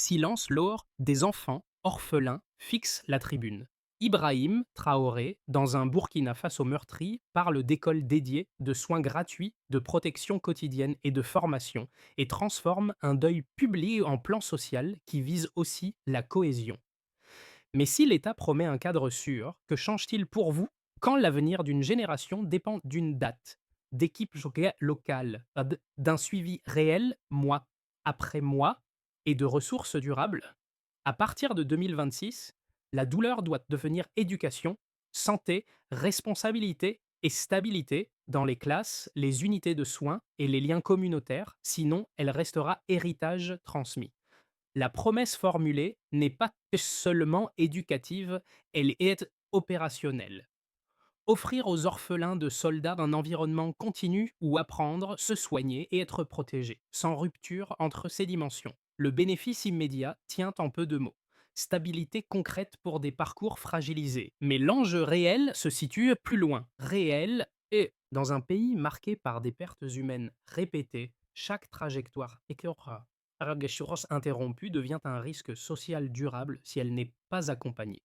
Silence lors des enfants orphelins fixe la tribune. Ibrahim Traoré, dans un Burkina Faso meurtri, parle d'écoles dédiées, de soins gratuits, de protection quotidienne et de formation, et transforme un deuil public en plan social qui vise aussi la cohésion. Mais si l'État promet un cadre sûr, que change-t-il pour vous quand l'avenir d'une génération dépend d'une date, d'équipes locales, d'un suivi réel, mois après mois, et de ressources durables? À partir de 2026, la douleur doit devenir éducation, santé, responsabilité et stabilité dans les classes, les unités de soins et les liens communautaires, sinon elle restera héritage transmis. La promesse formulée n'est pas que seulement éducative, elle est opérationnelle. Offrir aux orphelins de soldats un environnement continu où apprendre, se soigner et être protégé, sans rupture entre ces dimensions. Le bénéfice immédiat tient en peu de mots. Stabilité concrète pour des parcours fragilisés. Mais l'enjeu réel se situe plus loin. Réel et dans un pays marqué par des pertes humaines répétées, chaque trajectoire interrompue devient un risque social durable si elle n'est pas accompagnée.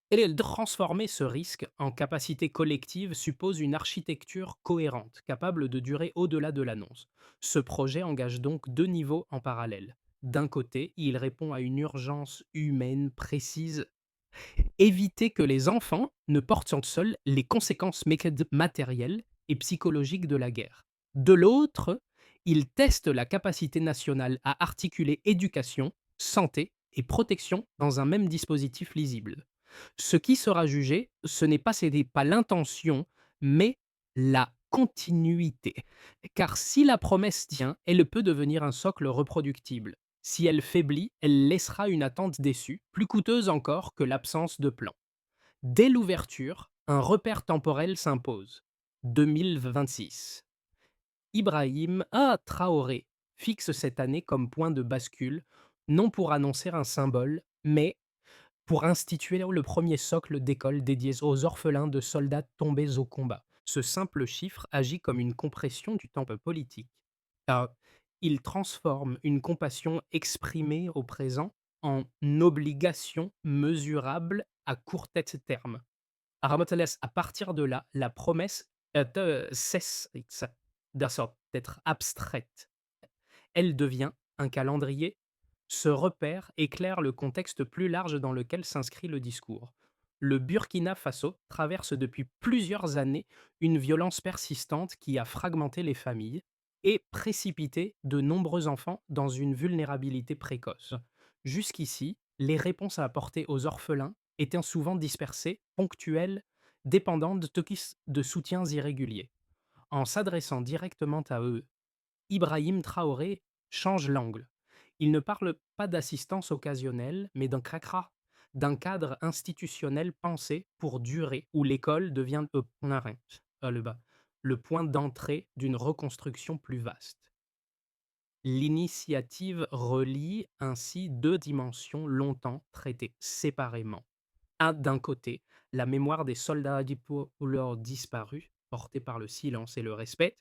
Et transformer ce risque en capacité collective suppose une architecture cohérente, capable de durer au-delà de l'annonce. Ce projet engage donc deux niveaux en parallèle. D'un côté, il répond à une urgence humaine précise, éviter que les enfants ne portent seuls les conséquences matérielles et psychologiques de la guerre. De l'autre, il teste la capacité nationale à articuler éducation, santé et protection dans un même dispositif lisible. Ce qui sera jugé, ce n'est pas l'intention, mais la continuité. Car si la promesse tient, elle peut devenir un socle reproductible. Si elle faiblit, elle laissera une attente déçue, plus coûteuse encore que l'absence de plan. Dès l'ouverture, un repère temporel s'impose. 2026. Ibrahim Traoré fixe cette année comme point de bascule, non pour annoncer un symbole, mais pour instituer le premier socle d'école dédié aux orphelins de soldats tombés au combat. Ce simple chiffre agit comme une compression du temps politique. Car il transforme une compassion exprimée au présent en obligation mesurable à court terme. À partir de là, la promesse cesse d'être abstraite. Elle devient un calendrier. Ce repère éclaire le contexte plus large dans lequel s'inscrit le discours. Le Burkina Faso traverse depuis plusieurs années une violence persistante qui a fragmenté les familles et précipité de nombreux enfants dans une vulnérabilité précoce. Jusqu'ici, les réponses à apporter aux orphelins étaient souvent dispersées, ponctuelles, dépendantes de soutiens irréguliers. En s'adressant directement à eux, Ibrahim Traoré change l'angle. Il ne parle pas d'assistance occasionnelle, mais d'un cadre institutionnel pensé pour durer, où l'école devient le point d'entrée d'une reconstruction plus vaste. L'initiative relie ainsi deux dimensions longtemps traitées séparément. D'un côté, la mémoire des soldats leurs disparus, portée par le silence et le respect,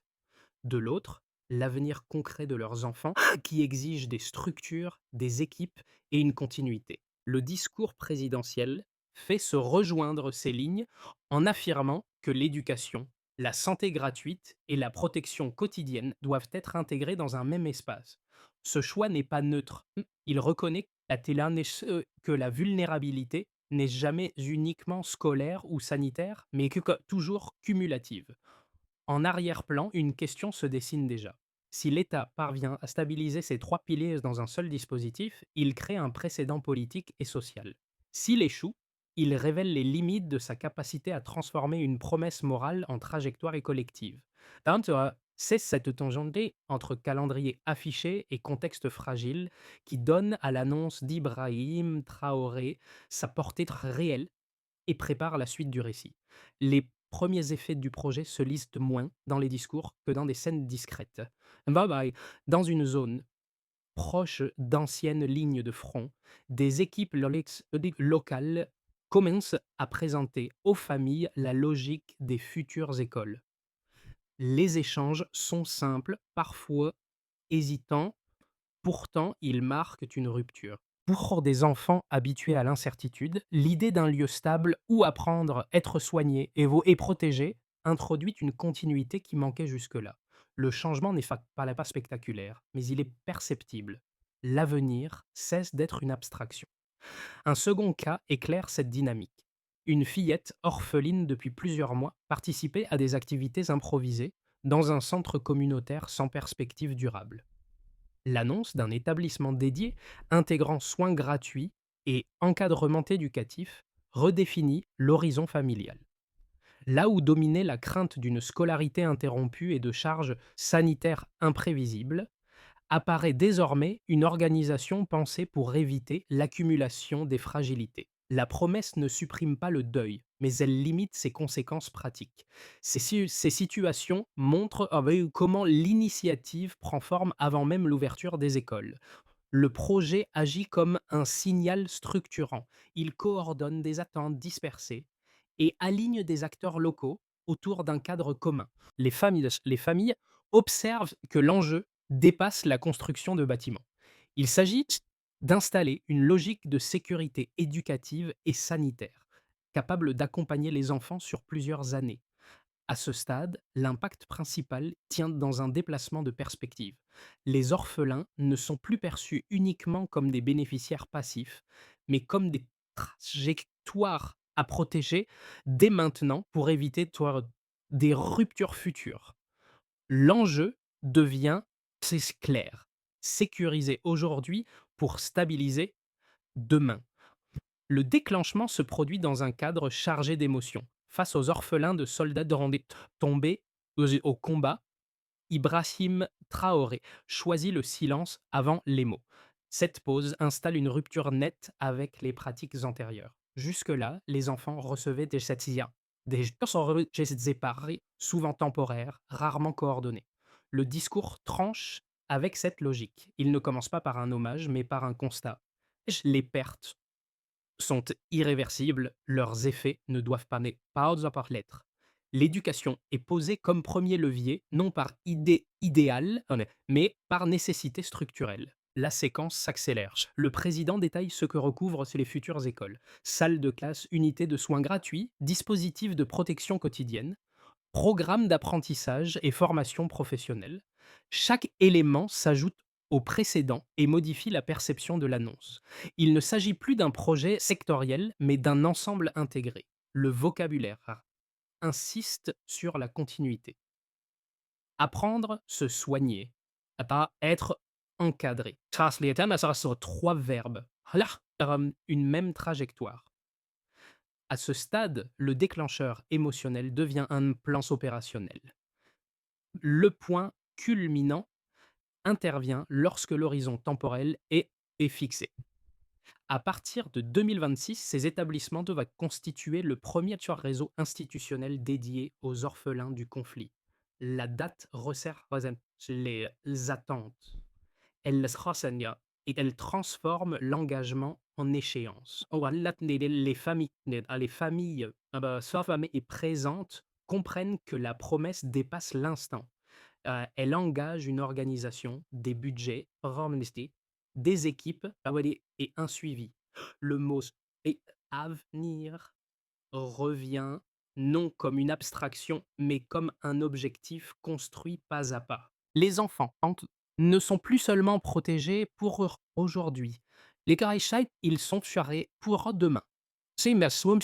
de l'autre, l'avenir concret de leurs enfants qui exige des structures, des équipes et une continuité. Le discours présidentiel fait se rejoindre ces lignes en affirmant que l'éducation, la santé gratuite et la protection quotidienne doivent être intégrées dans un même espace. Ce choix n'est pas neutre. Il reconnaît que la vulnérabilité n'est jamais uniquement scolaire ou sanitaire, mais toujours cumulative. En arrière-plan, une question se dessine déjà. Si l'État parvient à stabiliser ces trois piliers dans un seul dispositif, il crée un précédent politique et social. S'il échoue, il révèle les limites de sa capacité à transformer une promesse morale en trajectoire et collective. C'est cette tangente entre calendrier affiché et contexte fragile qui donne à l'annonce d'Ibrahim Traoré sa portée réelle et prépare la suite du récit. Les premiers effets du projet se lisent moins dans les discours que dans des scènes discrètes. Bye bye. Dans une zone proche d'anciennes lignes de front, des équipes locales commencent à présenter aux familles la logique des futures écoles. Les échanges sont simples, parfois hésitants, Pourtant, ils marquent une rupture. Pour des enfants habitués à l'incertitude, l'idée d'un lieu stable où apprendre, être soigné et protégé introduit une continuité qui manquait jusque-là. Le changement n'est pas spectaculaire, mais il est perceptible. L'avenir cesse d'être une abstraction. Un second cas éclaire cette dynamique. Une fillette orpheline depuis plusieurs mois participait à des activités improvisées dans un centre communautaire sans perspective durable. L'annonce d'un établissement dédié intégrant soins gratuits et encadrement éducatif redéfinit l'horizon familial. Là où dominait la crainte d'une scolarité interrompue et de charges sanitaires imprévisibles, apparaît désormais une organisation pensée pour éviter l'accumulation des fragilités. La promesse ne supprime pas le deuil, mais elle limite ses conséquences pratiques. Ces situations montrent comment l'initiative prend forme avant même l'ouverture des écoles. Le projet agit comme un signal structurant. Il coordonne des attentes dispersées et aligne des acteurs locaux autour d'un cadre commun. Les familles observent que l'enjeu dépasse la construction de bâtiments. Il s'agit d'installer une logique de sécurité éducative et sanitaire, capable d'accompagner les enfants sur plusieurs années. À ce stade, l'impact principal tient dans un déplacement de perspective. Les orphelins ne sont plus perçus uniquement comme des bénéficiaires passifs, mais comme des trajectoires à protéger dès maintenant pour éviter des ruptures futures. L'enjeu devient, c'est clair, sécuriser aujourd'hui pour stabiliser demain. Le déclenchement se produit dans un cadre chargé d'émotions. Face aux orphelins de soldats tombés au combat, Ibrahim Traoré choisit le silence avant les mots. Cette pause installe une rupture nette avec les pratiques antérieures. Jusque-là, les enfants recevaient des châtiments, des gestes séparés, souvent temporaires, rarement coordonnés. Le discours tranche avec cette logique. Il ne commence pas par un hommage, mais par un constat. Les pertes sont irréversibles, leurs effets ne doivent pas par l'être. L'éducation est posée comme premier levier, non par idée idéale, mais par nécessité structurelle. La séquence s'accélère. Le président détaille ce que recouvrent les futures écoles. Salles de classe, unités de soins gratuits, dispositifs de protection quotidienne, programmes d'apprentissage et formation professionnelle. Chaque élément s'ajoute au précédent et modifie la perception de l'annonce. Il ne s'agit plus d'un projet sectoriel, mais d'un ensemble intégré. Le vocabulaire insiste sur la continuité. Apprendre, se soigner, pas être encadré. Ça sera sur trois verbes. Une même trajectoire. À ce stade, le déclencheur émotionnel devient un plan opérationnel. Le point culminant intervient lorsque l'horizon temporel est fixé. À partir de 2026, ces établissements doivent constituer le premier réseau institutionnel dédié aux orphelins du conflit. La date resserre les attentes. Elle renseigne et elle transforme l'engagement en échéance. Les familles et présentes comprennent que la promesse dépasse l'instant. Elle engage une organisation, des budgets, des équipes et un suivi. Le mot et avenir revient non comme une abstraction, mais comme un objectif construit pas à pas. Les enfants ne sont plus seulement protégés pour aujourd'hui. Les Gleichheit, ils sont charrés pour demain.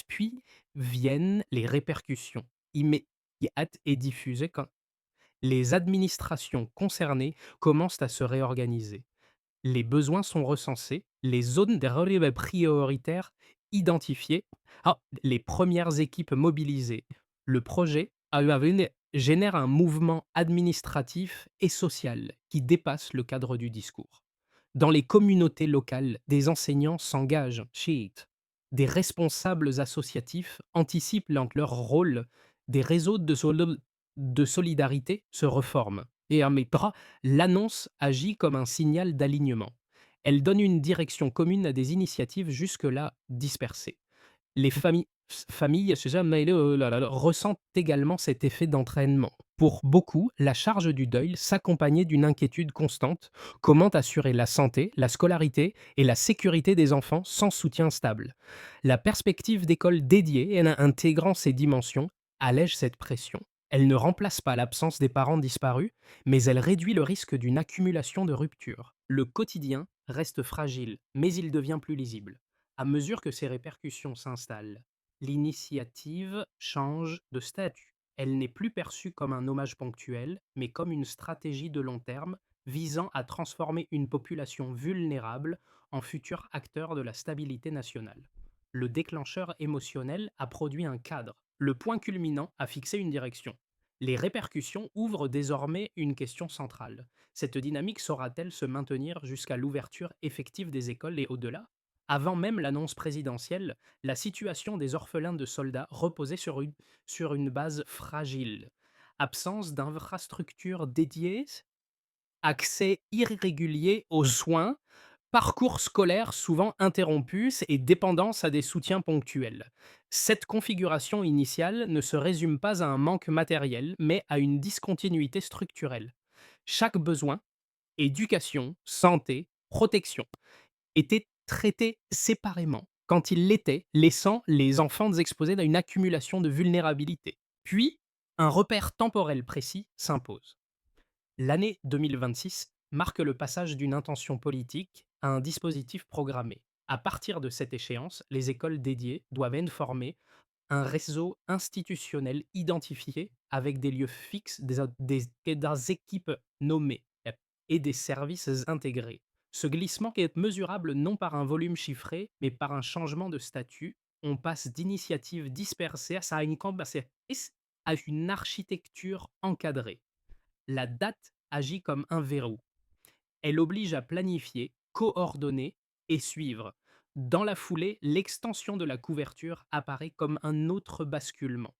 Puis viennent les répercussions immédiates et diffusées quand les administrations concernées commencent à se réorganiser. Les besoins sont recensés, les zones des relais prioritaires identifiées, les premières équipes mobilisées. Le projet génère un mouvement administratif et social qui dépasse le cadre du discours. Dans les communautés locales, des enseignants s'engagent, des responsables associatifs anticipent leur rôle, des réseaux de solidarité se reforment. Et à mes bras, l'annonce agit comme un signal d'alignement. Elle donne une direction commune à des initiatives jusque-là dispersées. Les familles familles, c'est ça, mais là là là, ressentent également cet effet d'entraînement. Pour beaucoup, la charge du deuil s'accompagnait d'une inquiétude constante. Comment assurer la santé, la scolarité et la sécurité des enfants sans soutien stable? La perspective d'écoles dédiées et intégrant ces dimensions allège cette pression. Elle ne remplace pas l'absence des parents disparus, mais elle réduit le risque d'une accumulation de ruptures. Le quotidien reste fragile, mais il devient plus lisible. À mesure que ces répercussions s'installent, l'initiative change de statut. Elle n'est plus perçue comme un hommage ponctuel, mais comme une stratégie de long terme visant à transformer une population vulnérable en futur acteur de la stabilité nationale. Le déclencheur émotionnel a produit un cadre. Le point culminant a fixé une direction. Les répercussions ouvrent désormais une question centrale. Cette dynamique saura-t-elle se maintenir jusqu'à l'ouverture effective des écoles et au-delà? Avant même l'annonce présidentielle, la situation des orphelins de soldats reposait sur une base fragile. Absence d'infrastructures dédiées, accès irrégulier aux soins, parcours scolaire souvent interrompus et dépendance à des soutiens ponctuels. Cette configuration initiale ne se résume pas à un manque matériel, mais à une discontinuité structurelle. Chaque besoin, éducation, santé, protection, était traité séparément quand il l'était, laissant les enfants exposés à une accumulation de vulnérabilité. Puis, un repère temporel précis s'impose. L'année 2026 marque le passage d'une intention politique à un dispositif programmé. À partir de cette échéance, les écoles dédiées doivent informer un réseau institutionnel identifié avec des lieux fixes, des équipes nommées et des services intégrés. Ce glissement qui est mesurable non par un volume chiffré, mais par un changement de statut. On passe d'initiatives dispersées à une architecture encadrée. La date agit comme un verrou. Elle oblige à planifier, coordonner et suivre. Dans la foulée, l'extension de la couverture apparaît comme un autre basculement.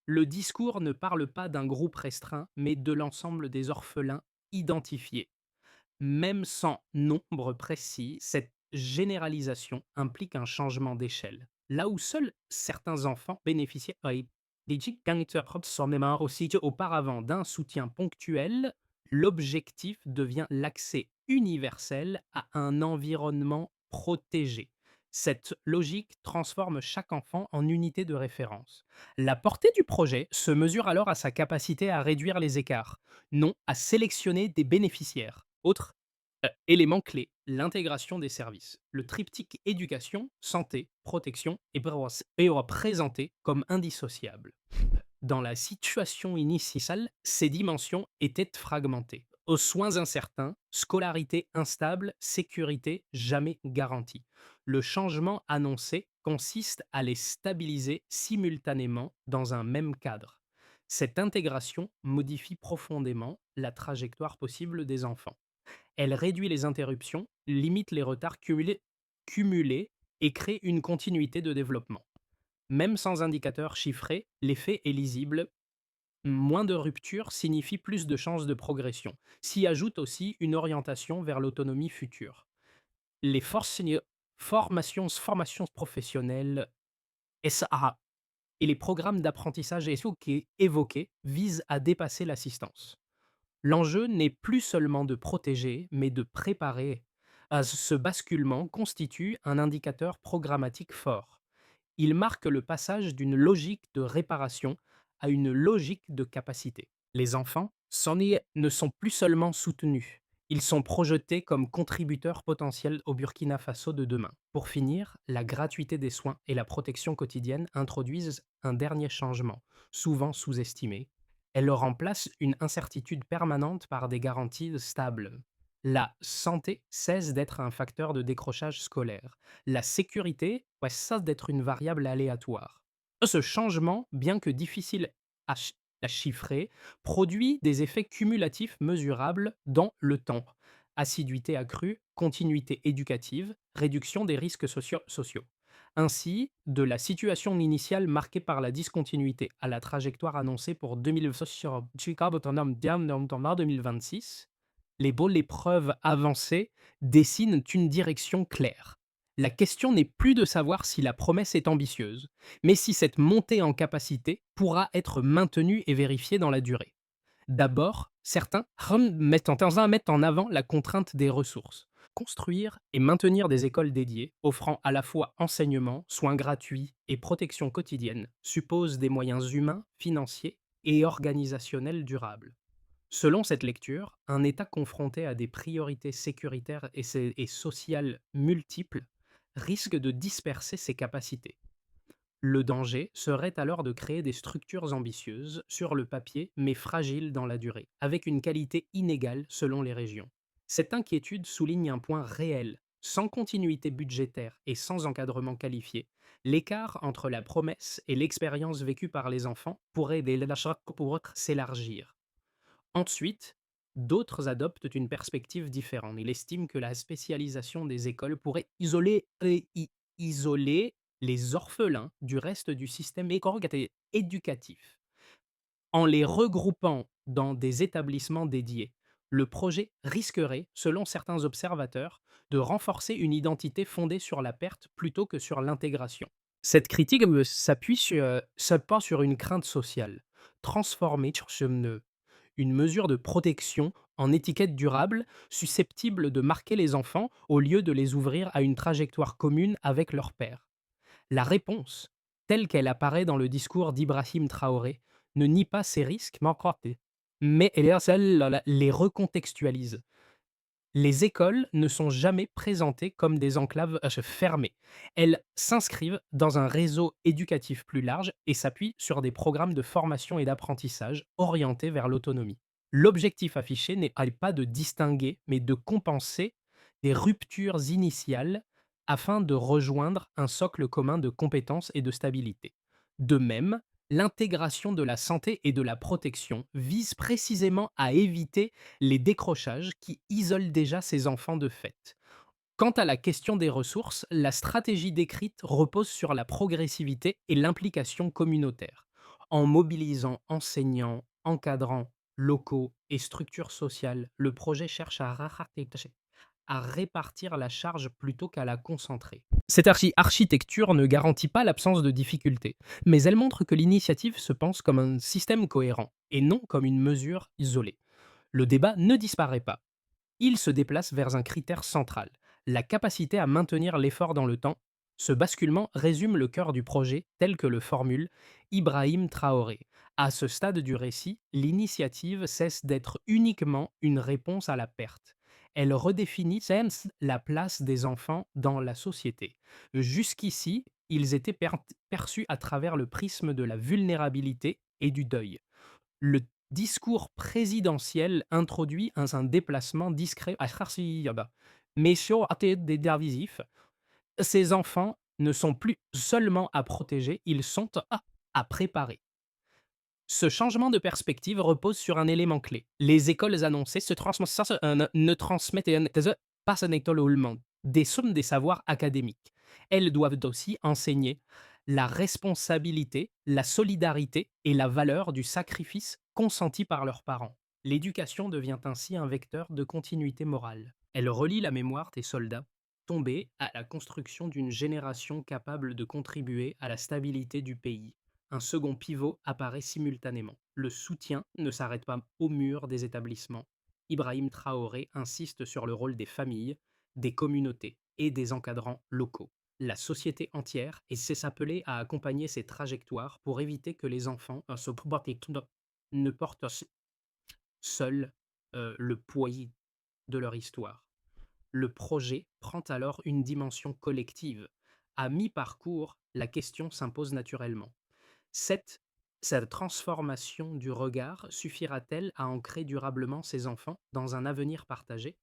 Le discours ne parle pas d'un groupe restreint, mais de l'ensemble des orphelins identifiés. Même sans nombre précis, cette généralisation implique un changement d'échelle. Là où seuls certains enfants bénéficiaient auparavant d'un soutien ponctuel, l'objectif devient l'accès universel à un environnement protégé. Cette logique transforme chaque enfant en unité de référence. La portée du projet se mesure alors à sa capacité à réduire les écarts, non à sélectionner des bénéficiaires. Autre élément clé, l'intégration des services. Le triptyque éducation, santé, protection est présenté comme indissociable. Dans la situation initiale, ces dimensions étaient fragmentées. Aux soins incertains, scolarité instable, sécurité jamais garantie. Le changement annoncé consiste à les stabiliser simultanément dans un même cadre. Cette intégration modifie profondément la trajectoire possible des enfants. Elle réduit les interruptions, limite les retards cumulés et crée une continuité de développement. Même sans indicateur chiffré, l'effet est lisible. Moins de ruptures signifie plus de chances de progression. S'y ajoute aussi une orientation vers l'autonomie future. Les formations professionnelles SAA et les programmes d'apprentissage SO qui est évoqués visent à dépasser l'assistance. L'enjeu n'est plus seulement de protéger, mais de préparer. Ce basculement constitue un indicateur programmatique fort. Il marque le passage d'une logique de réparation à une logique de capacité. Les enfants ne sont plus seulement soutenus, ils sont projetés comme contributeurs potentiels au Burkina Faso de demain. Pour finir, la gratuité des soins et la protection quotidienne introduisent un dernier changement, souvent sous-estimé. Elles remplacent une incertitude permanente par des garanties stables. La santé cesse d'être un facteur de décrochage scolaire. La sécurité cesse d'être une variable aléatoire. Ce changement, bien que difficile à chiffrer, produit des effets cumulatifs mesurables dans le temps. Assiduité accrue, continuité éducative, réduction des risques sociaux. Ainsi, de la situation initiale marquée par la discontinuité à la trajectoire annoncée pour 2026, les preuves avancées dessinent une direction claire. La question n'est plus de savoir si la promesse est ambitieuse, mais si cette montée en capacité pourra être maintenue et vérifiée dans la durée. D'abord, certains mettent en avant la contrainte des ressources. Construire et maintenir des écoles dédiées, offrant à la fois enseignement, soins gratuits et protection quotidienne, suppose des moyens humains, financiers et organisationnels durables. Selon cette lecture, un État confronté à des priorités sécuritaires et sociales multiples risque de disperser ses capacités. Le danger serait alors de créer des structures ambitieuses sur le papier mais fragiles dans la durée, avec une qualité inégale selon les régions. Cette inquiétude souligne un point réel. Sans continuité budgétaire et sans encadrement qualifié, l'écart entre la promesse et l'expérience vécue par les enfants pourrait dès l'achat pour autre s'élargir. Ensuite, d'autres adoptent une perspective différente. Il estime que la spécialisation des écoles pourrait isoler les orphelins du reste du système éducatif. En les regroupant dans des établissements dédiés, le projet risquerait, selon certains observateurs, de renforcer une identité fondée sur la perte plutôt que sur l'intégration. Cette critique s'appuie sur une crainte sociale. Transformer une mesure de protection en étiquette durable susceptible de marquer les enfants au lieu de les ouvrir à une trajectoire commune avec leur père. La réponse, telle qu'elle apparaît dans le discours d'Ibrahim Traoré, ne nie pas ces risques, mais elle les recontextualise. Les écoles ne sont jamais présentées comme des enclaves fermées. Elles s'inscrivent dans un réseau éducatif plus large et s'appuient sur des programmes de formation et d'apprentissage orientés vers l'autonomie. L'objectif affiché n'est pas de distinguer, mais de compenser des ruptures initiales afin de rejoindre un socle commun de compétences et de stabilité. De même, l'intégration de la santé et de la protection vise précisément à éviter les décrochages qui isolent déjà ces enfants de fait. Quant à la question des ressources, la stratégie décrite repose sur la progressivité et l'implication communautaire. En mobilisant enseignants, encadrants, locaux et structures sociales, le projet cherche à répartir la charge plutôt qu'à la concentrer. Cette architecture ne garantit pas l'absence de difficultés, mais elle montre que l'initiative se pense comme un système cohérent et non comme une mesure isolée. Le débat ne disparaît pas. Il se déplace vers un critère central, la capacité à maintenir l'effort dans le temps. Ce basculement résume le cœur du projet tel que le formule Ibrahim Traoré. À ce stade du récit, l'initiative cesse d'être uniquement une réponse à la perte. Elle redéfinit la place des enfants dans la société. Jusqu'ici, ils étaient perçus à travers le prisme de la vulnérabilité et du deuil. Le discours présidentiel introduit un déplacement discret à Kharkiv. Mais sur des divisifs, ces enfants ne sont plus seulement à protéger, ils sont à préparer. Ce changement de perspective repose sur un élément clé. Les écoles annoncées ne transmettent pas des sommes des savoirs académiques. Elles doivent aussi enseigner la responsabilité, la solidarité et la valeur du sacrifice consenti par leurs parents. L'éducation devient ainsi un vecteur de continuité morale. Elle relie la mémoire des soldats tombés à la construction d'une génération capable de contribuer à la stabilité du pays. Un second pivot apparaît simultanément. Le soutien ne s'arrête pas au mur des établissements. Ibrahim Traoré insiste sur le rôle des familles, des communautés et des encadrants locaux. La société entière essaie s'appeler à accompagner ces trajectoires pour éviter que les enfants ne portent seuls le poids de leur histoire. Le projet prend alors une dimension collective. À mi-parcours, la question s'impose naturellement. Cette, cette transformation du regard suffira-t-elle à ancrer durablement ces enfants dans un avenir partagé?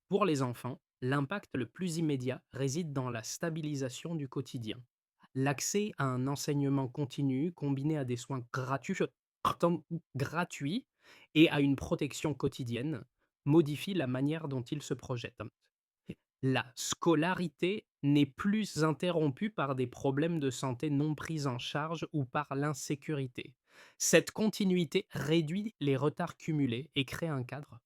Pour les enfants, l'impact le plus immédiat réside dans la stabilisation du quotidien. L'accès à un enseignement continu combiné à des soins gratuits et à une protection quotidienne modifie la manière dont ils se projettent. La scolarité n'est plus interrompue par des problèmes de santé non pris en charge ou par l'insécurité. Cette continuité réduit les retards cumulés et crée un cadre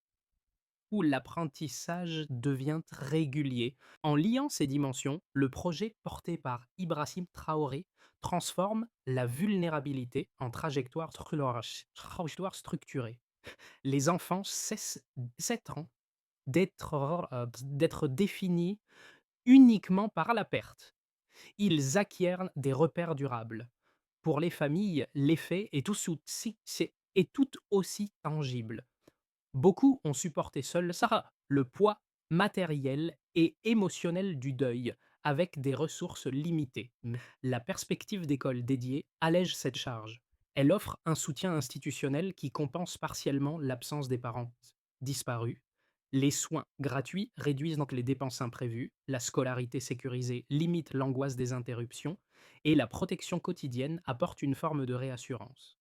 où l'apprentissage devient régulier. En liant ces dimensions, le projet porté par Ibrahim Traoré transforme la vulnérabilité en trajectoire structurée. Les enfants cessent s'étant d'être définis uniquement par la perte. Ils acquièrent des repères durables. Pour les familles, l'effet est tout aussi tangible. Beaucoup ont supporté seuls ça, le poids matériel et émotionnel du deuil, avec des ressources limitées. La perspective d'école dédiée allège cette charge. Elle offre un soutien institutionnel qui compense partiellement l'absence des parents disparus. Les soins gratuits réduisent donc les dépenses imprévues, la scolarité sécurisée limite l'angoisse des interruptions, et la protection quotidienne apporte une forme de réassurance.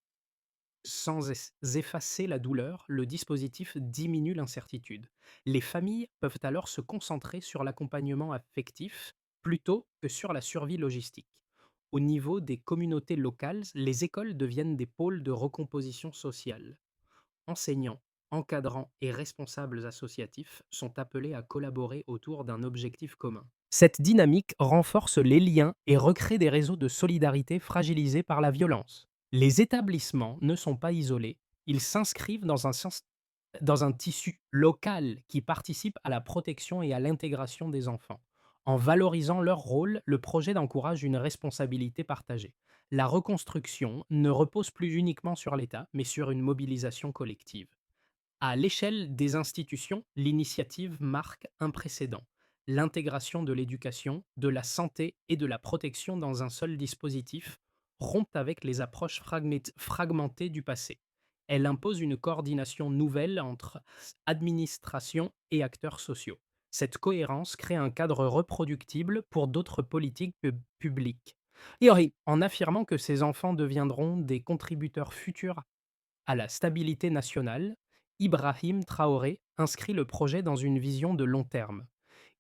Sans effacer la douleur, le dispositif diminue l'incertitude. Les familles peuvent alors se concentrer sur l'accompagnement affectif plutôt que sur la survie logistique. Au niveau des communautés locales, les écoles deviennent des pôles de recomposition sociale. Enseignants, encadrants et responsables associatifs sont appelés à collaborer autour d'un objectif commun. Cette dynamique renforce les liens et recrée des réseaux de solidarité fragilisés par la violence. Les établissements ne sont pas isolés, ils s'inscrivent dans un tissu local qui participe à la protection et à l'intégration des enfants. En valorisant leur rôle, le projet encourage une responsabilité partagée. La reconstruction ne repose plus uniquement sur l'État, mais sur une mobilisation collective. À l'échelle des institutions, l'initiative marque un précédent. L'intégration de l'éducation, de la santé et de la protection dans un seul dispositif rompt avec les approches fragmentées du passé. Elle impose une coordination nouvelle entre administration et acteurs sociaux. Cette cohérence crée un cadre reproductible pour d'autres politiques publiques. Et oui, en affirmant que ces enfants deviendront des contributeurs futurs à la stabilité nationale, Ibrahim Traoré inscrit le projet dans une vision de long terme.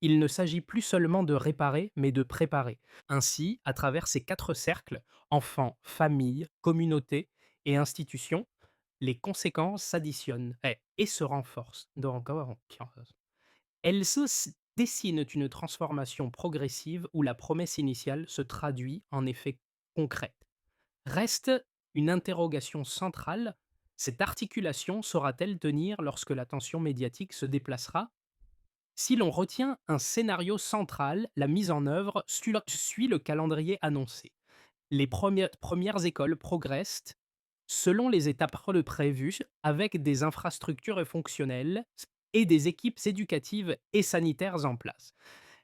Il ne s'agit plus seulement de réparer, mais de préparer. Ainsi, à travers ces quatre cercles, enfants, famille, communauté et institutions, les conséquences s'additionnent et se renforcent. Donc, elles dessinent une transformation progressive où la promesse initiale se traduit en effets concrets. Reste une interrogation centrale: cette articulation saura-t-elle tenir lorsque l'attention médiatique se déplacera? Si l'on retient un scénario central, la mise en œuvre suit le calendrier annoncé. Les premières écoles progressent selon les étapes prévues, avec des infrastructures fonctionnelles et des équipes éducatives et sanitaires en place.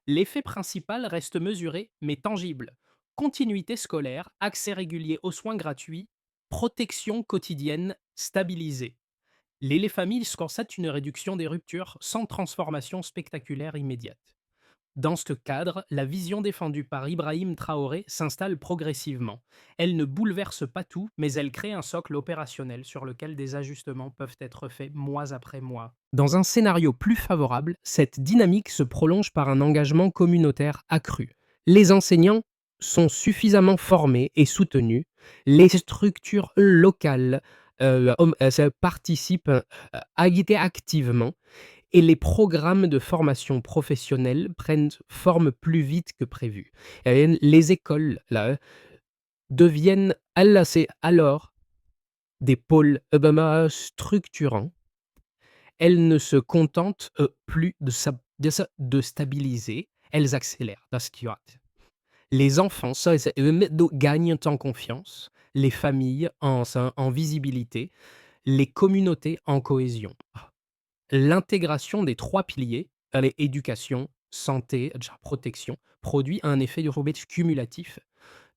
L'effet principal reste mesuré mais tangible. Continuité scolaire, accès régulier aux soins gratuits, protection quotidienne stabilisée. Les familles constatent une réduction des ruptures sans transformation spectaculaire immédiate. Dans ce cadre, la vision défendue par Ibrahim Traoré s'installe progressivement. Elle ne bouleverse pas tout, mais elle crée un socle opérationnel sur lequel des ajustements peuvent être faits mois après mois. Dans un scénario plus favorable, cette dynamique se prolonge par un engagement communautaire accru. Les enseignants sont suffisamment formés et soutenus, les structures locales participent activement, et les programmes de formation professionnelle prennent forme plus vite que prévu. Les écoles là, c'est alors des pôles structurants. Elles ne se contentent plus de stabiliser, elles accélèrent. Das gehört. Les enfants gagnent en confiance, les familles en visibilité, les communautés en cohésion. L'intégration des 3 piliers, allez, éducation, santé, protection, produit un effet de rebond cumulatif.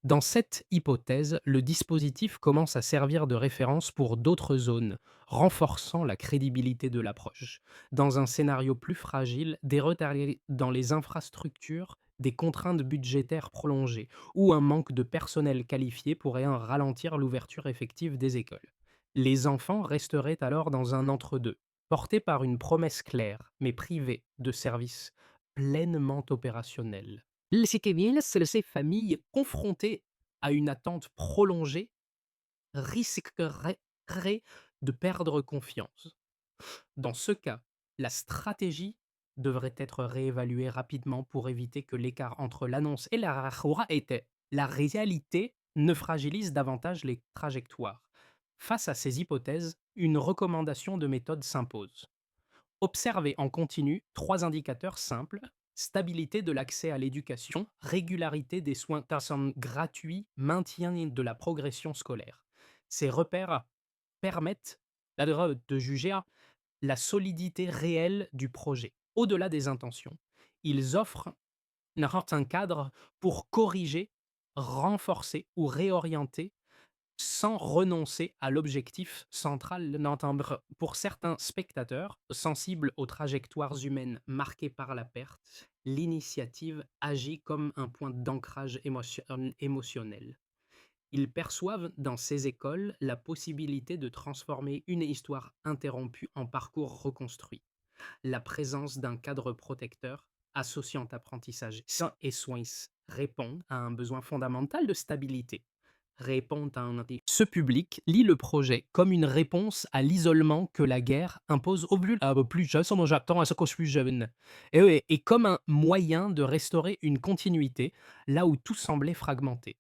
Dans cette hypothèse, le dispositif commence à servir de référence pour d'autres zones, renforçant la crédibilité de l'approche. Dans un scénario plus fragile, des retards dans les infrastructures, des contraintes budgétaires prolongées ou un manque de personnel qualifié pourraient ralentir l'ouverture effective des écoles. Les enfants resteraient alors dans un entre-deux, portés par une promesse claire, mais privés de services pleinement opérationnels. Ces familles confrontées à une attente prolongée risqueraient de perdre confiance. Dans ce cas, La stratégie devrait être réévaluée rapidement pour éviter que l'écart entre l'annonce et la réalité ne fragilise davantage les trajectoires. Face à ces hypothèses, une recommandation de méthode s'impose. Observez en continu 3 indicateurs simples: stabilité de l'accès à l'éducation, régularité des soins gratuits, maintien de la progression scolaire. Ces repères permettent de juger la solidité réelle du projet. Au-delà des intentions, ils offrent un cadre pour corriger, renforcer ou réorienter sans renoncer à l'objectif central d'entendre. Pour certains spectateurs sensibles aux trajectoires humaines marquées par la perte, l'initiative agit comme un point d'ancrage émotionnel. Ils perçoivent dans ces écoles la possibilité de transformer une histoire interrompue en parcours reconstruit. La présence d'un cadre protecteur associant apprentissage sain et soins répond à un besoin fondamental de stabilité. Ce public lit le projet comme une réponse à l'isolement que la guerre impose au plus jeunes, dont j'attends à ce qu'on soit plus jeune. Et, oui, et comme un moyen de restaurer une continuité là où tout semblait fragmenté.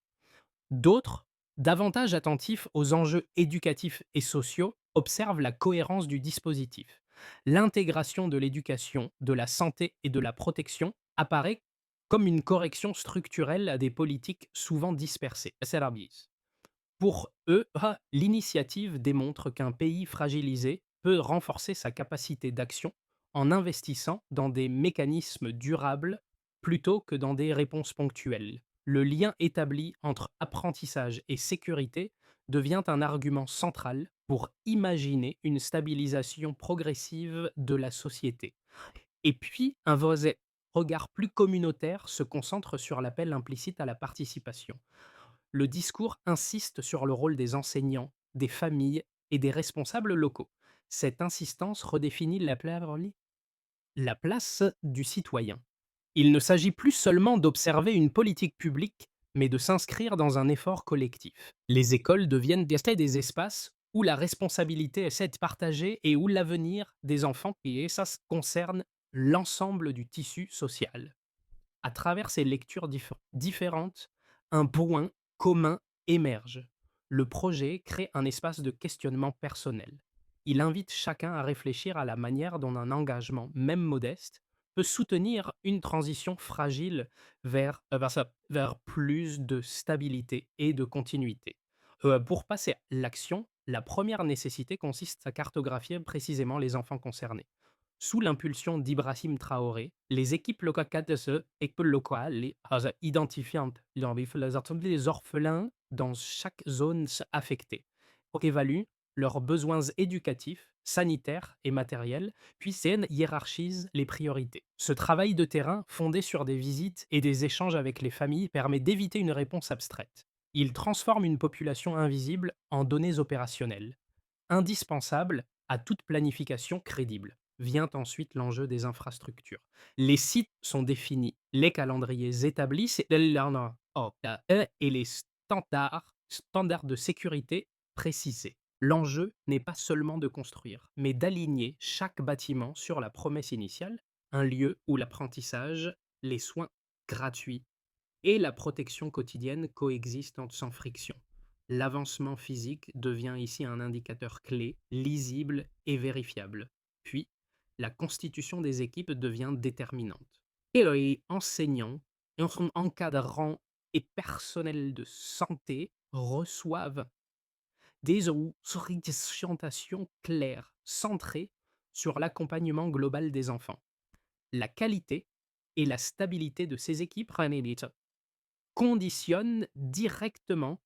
D'autres, davantage attentifs aux enjeux éducatifs et sociaux, observent la cohérence du dispositif. L'intégration de l'éducation, de la santé et de la protection apparaît comme une correction structurelle à des politiques souvent dispersées. Pour eux, l'initiative démontre qu'un pays fragilisé peut renforcer sa capacité d'action en investissant dans des mécanismes durables plutôt que dans des réponses ponctuelles. Le lien établi entre apprentissage et sécurité devient un argument central pour imaginer une stabilisation progressive de la société. Et puis, regard plus communautaire se concentre sur l'appel implicite à la participation. Le discours insiste sur le rôle des enseignants, des familles et des responsables locaux. Cette insistance redéfinit la place du citoyen. Il ne s'agit plus seulement d'observer une politique publique, mais de s'inscrire dans un effort collectif. Les écoles deviennent des espaces où la responsabilité est cette partagée et où l'avenir des enfants, et ça concerne l'ensemble du tissu social. À travers ces lectures différentes, un point commun émerge. Le projet crée un espace de questionnement personnel. Il invite chacun à réfléchir à la manière dont un engagement, même modeste, peut soutenir une transition fragile vers plus de stabilité et de continuité. Pour passer à l'action, la première nécessité consiste à cartographier précisément les enfants concernés. Sous l'impulsion d'Ibrahim Traoré, les équipes locales identifiant les orphelins dans chaque zone affectée pour évaluer leurs besoins éducatifs, sanitaires et matériels, puis hiérarchise les priorités. Ce travail de terrain, fondé sur des visites et des échanges avec les familles, permet d'éviter une réponse abstraite. Il transforme une population invisible en données opérationnelles, indispensables à toute planification crédible. Vient ensuite l'enjeu des infrastructures. Les sites sont définis, les calendriers établis et les standards de sécurité précisés. L'enjeu n'est pas seulement de construire, mais d'aligner chaque bâtiment sur la promesse initiale, un lieu où l'apprentissage, les soins gratuits et la protection quotidienne coexistent sans friction. L'avancement physique devient ici un indicateur clé, lisible et vérifiable. Puis, la constitution des équipes devient déterminante. Et les enseignants, encadrants et personnels de santé reçoivent des orientations claires, centrées sur l'accompagnement global des enfants. La qualité et la stabilité de ces équipes conditionnent directement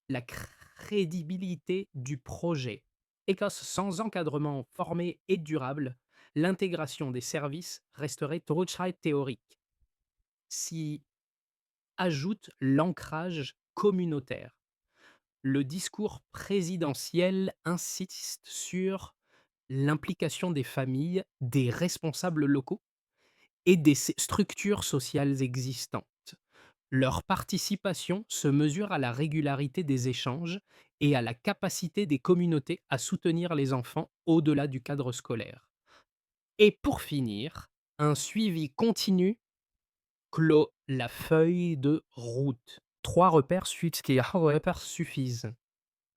la crédibilité du projet. Et que sans encadrement formé et durable, l'intégration des services resterait trop théorique. S'y ajoute l'ancrage communautaire. Le discours présidentiel insiste sur l'implication des familles, des responsables locaux et des structures sociales existantes. Leur participation se mesure à la régularité des échanges et à la capacité des communautés à soutenir les enfants au-delà du cadre scolaire. Et pour finir, un suivi continu clôt la feuille de route. 3 repères suffisent.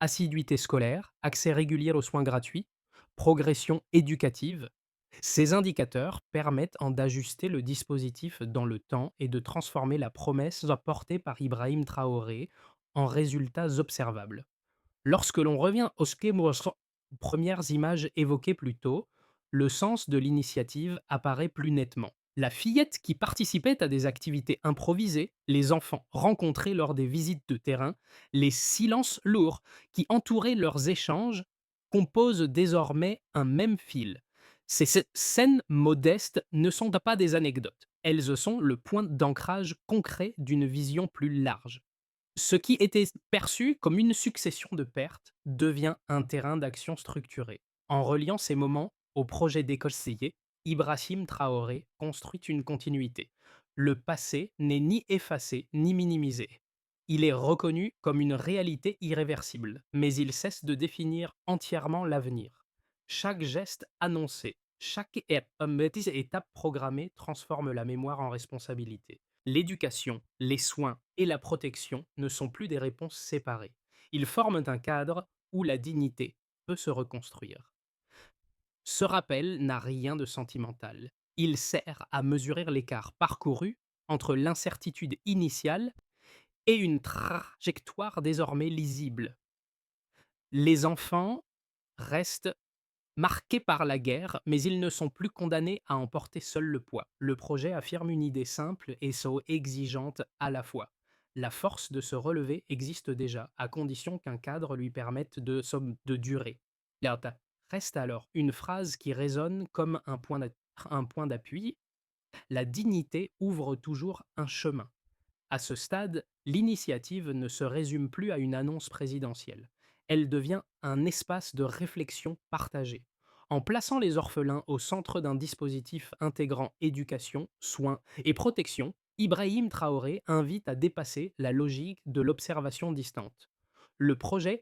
Assiduité scolaire, accès régulier aux soins gratuits, progression éducative. Ces indicateurs permettent d'ajuster le dispositif dans le temps et de transformer la promesse apportée par Ibrahim Traoré en résultats observables. Lorsque l'on revient aux premières images évoquées plus tôt, le sens de l'initiative apparaît plus nettement. La fillette qui participait à des activités improvisées, les enfants rencontrés lors des visites de terrain, les silences lourds qui entouraient leurs échanges composent désormais un même fil. Ces scènes modestes ne sont pas des anecdotes, elles sont le point d'ancrage concret d'une vision plus large. Ce qui était perçu comme une succession de pertes devient un terrain d'action structuré. En reliant ces moments au projet d'écossais, Ibrahim Traoré construit une continuité. Le passé n'est ni effacé ni minimisé. Il est reconnu comme une réalité irréversible, mais il cesse de définir entièrement l'avenir. Chaque geste annoncé, chaque étape programmée transforme la mémoire en responsabilité. L'éducation, les soins et la protection ne sont plus des réponses séparées. Ils forment un cadre où la dignité peut se reconstruire. Ce rappel n'a rien de sentimental. Il sert à mesurer l'écart parcouru entre l'incertitude initiale et une trajectoire désormais lisible. Les enfants restent marqués par la guerre, mais ils ne sont plus condamnés à en porter seuls le poids. Le projet affirme une idée simple et exigeante à la fois. La force de se relever existe déjà, à condition qu'un cadre lui permette de durer. Lerta. Reste alors une phrase qui résonne comme un point d'appui. La dignité ouvre toujours un chemin. À ce stade, l'initiative ne se résume plus à une annonce présidentielle. Elle devient un espace de réflexion partagée. En plaçant les orphelins au centre d'un dispositif intégrant éducation, soins et protection, Ibrahim Traoré invite à dépasser la logique de l'observation distante. Le projet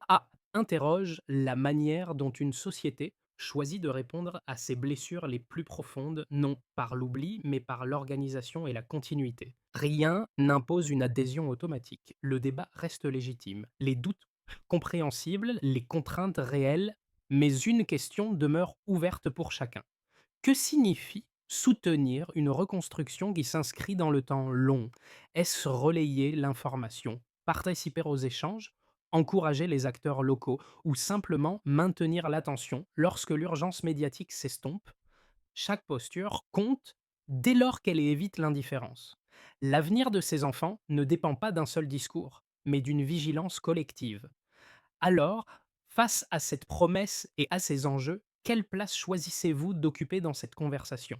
interroge la manière dont une société choisit de répondre à ses blessures les plus profondes, non par l'oubli, mais par l'organisation et la continuité. Rien n'impose une adhésion automatique. Le débat reste légitime. Les doutes compréhensibles, les contraintes réelles, mais une question demeure ouverte pour chacun. Que signifie soutenir une reconstruction qui s'inscrit dans le temps long? Est-ce relayer l'information, participer aux échanges, encourager les acteurs locaux ou simplement maintenir l'attention lorsque l'urgence médiatique s'estompe? Chaque posture compte dès lors qu'elle évite l'indifférence. L'avenir de ces enfants ne dépend pas d'un seul discours, mais d'une vigilance collective. Alors, face à cette promesse et à ces enjeux, quelle place choisissez-vous d'occuper dans cette conversation?